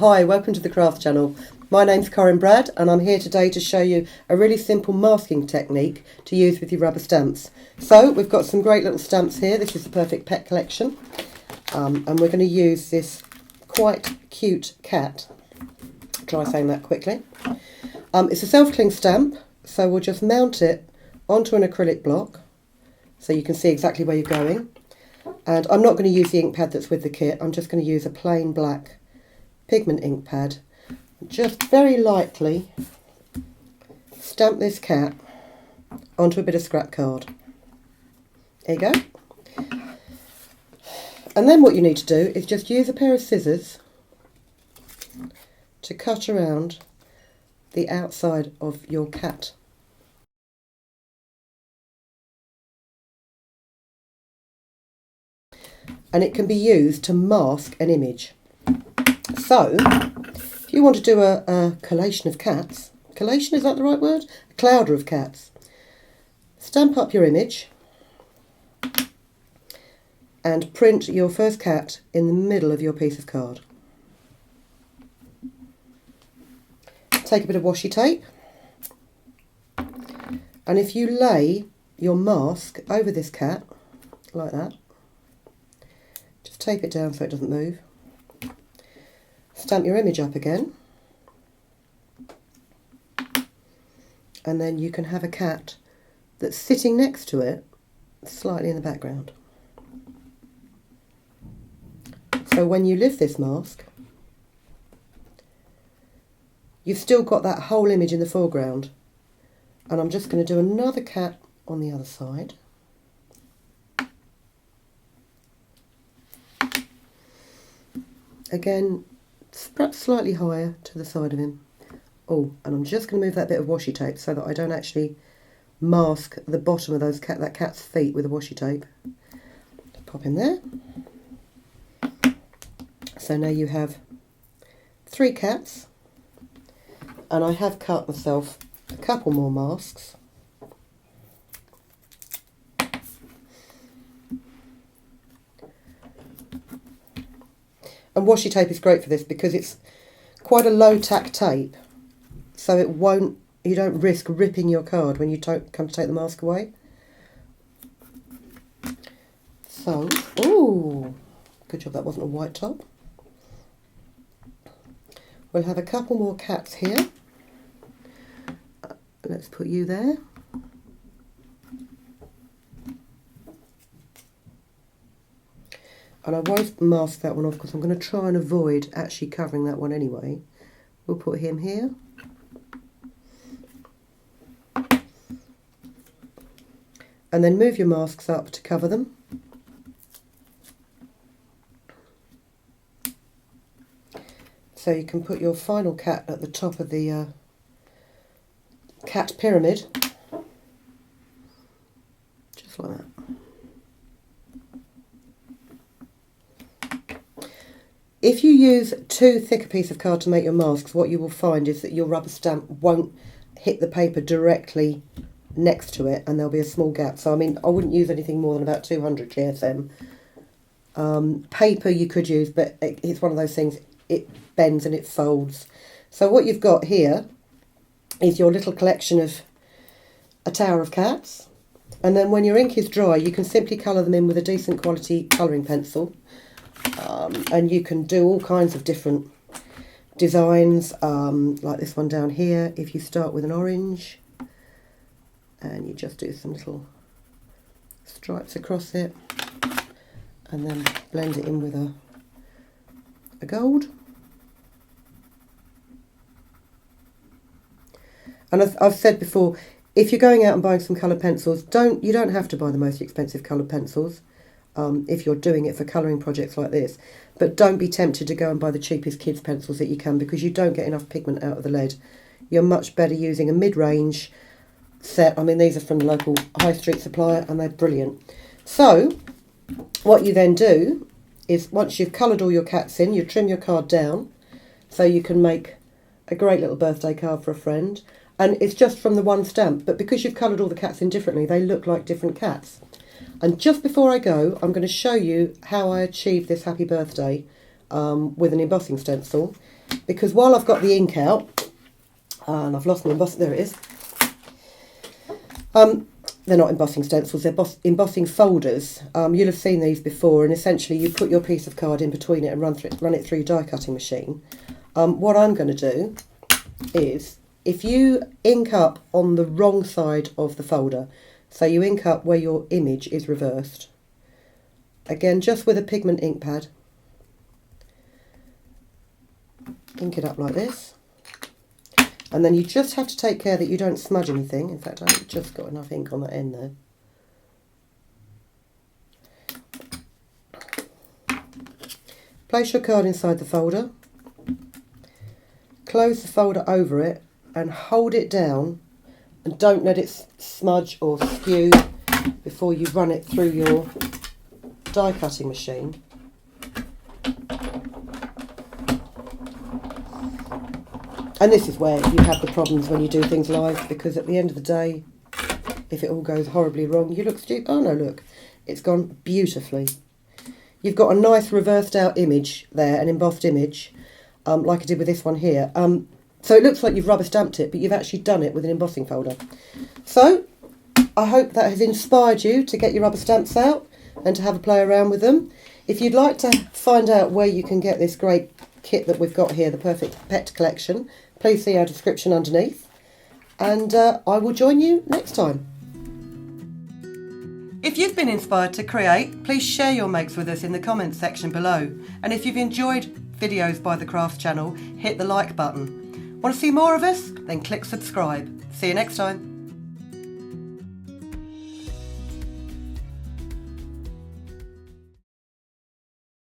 Hi, welcome to the Craft Channel. My name's Corinne Brad and I'm here today to show you a really simple masking technique to use with your rubber stamps. So we've got some great little stamps here. This is the Perfect Pet collection and we're going to use this quite cute cat. Try saying that quickly. It's a self-cling stamp, so we'll just mount it onto an acrylic block so you can see exactly where you're going. And I'm not going to use the ink pad that's with the kit, I'm just going to use a plain black pigment ink pad. Just very lightly stamp this cat onto a bit of scrap card. There you go. And then what you need to do is just use a pair of scissors to cut around the outside of your cat. And it can be used to mask an image. So, if you want to do a collation of cats, collation, is that the right word? A clouder of cats. Stamp up your image and print your first cat in the middle of your piece of card. Take a bit of washi tape, and if you lay your mask over this cat, like that, just tape it down so it doesn't move. Stamp your image up again, and then you can have a cat that's sitting next to it, slightly in the background. So when you lift this mask, you've still got that whole image in the foreground. And I'm just going to do another cat on the other side. Again, perhaps slightly higher to the side of him. Oh, and I'm just going to move that bit of washi tape so that I don't actually mask the bottom of that cat's feet with the washi tape. Pop in there. So now you have 3 cats, and I have cut myself a couple more masks. And washi tape is great for this because it's quite a low tack tape, so you don't risk ripping your card when you come to take the mask away. So, ooh, good job that wasn't a white top. We'll have a couple more cats here. Let's put you there. And I won't mask that one off because I'm going to try and avoid actually covering that one anyway. We'll put him here. And then move your masks up to cover them. So you can put your final cat at the top of the cat pyramid. Just like that. If you use too thick a piece of card to make your masks, what you will find is that your rubber stamp won't hit the paper directly next to it and there'll be a small gap. So I mean, I wouldn't use anything more than about 200 GSM. Paper you could use, but it's one of those things, it bends and it folds. So what you've got here is your little collection of a tower of cats, and then when your ink is dry you can simply colour them in with a decent quality colouring pencil, and you can do all kinds of different designs, like this one down here. If you start with an orange and you just do some little stripes across it and then blend it in with a gold. And as I've said before, if you're going out and buying some coloured pencils, you don't have to buy the most expensive coloured pencils if you're doing it for colouring projects like this. But don't be tempted to go and buy the cheapest kids' pencils that you can, because you don't get enough pigment out of the lead. You're much better using a mid-range set. I mean, these are from the local high street supplier and they're brilliant. So what you then do is, once you've coloured all your cats in, you trim your card down so you can make a great little birthday card for a friend. And it's just from the one stamp, but because you've coloured all the cats in differently, they look like different cats. And just before I go, I'm going to show you how I achieved this happy birthday with an embossing stencil, because while I've got the ink out, and I've lost my embossing, there it is. They're not embossing stencils, they're embossing folders. You'll have seen these before, and essentially you put your piece of card in between it and run it through your die cutting machine. What I'm going to do is, if you ink up on the wrong side of the folder, so you ink up where your image is reversed, again just with a pigment ink pad, ink it up like this. And then you just have to take care that you don't smudge anything. In fact, I've just got enough ink on that end there. Place your card inside the folder. Close the folder over it and hold it down. And don't let it smudge or skew before you run it through your die cutting machine. And this is where you have the problems when you do things live, because at the end of the day, if it all goes horribly wrong, you look stupid. Oh no, look, it's gone beautifully. You've got a nice reversed out image there, an embossed image, like I did with this one here. So it looks like you've rubber stamped it, but you've actually done it with an embossing folder. So I hope that has inspired you to get your rubber stamps out and to have a play around with them. If you'd like to find out where you can get this great kit that we've got here, the Perfect Pet Collection, please see our description underneath, and I will join you next time. If you've been inspired to create, please share your makes with us in the comments section below. And if you've enjoyed videos by the Crafts channel, hit the like button. Want to see more of us? Then click subscribe. See you next time.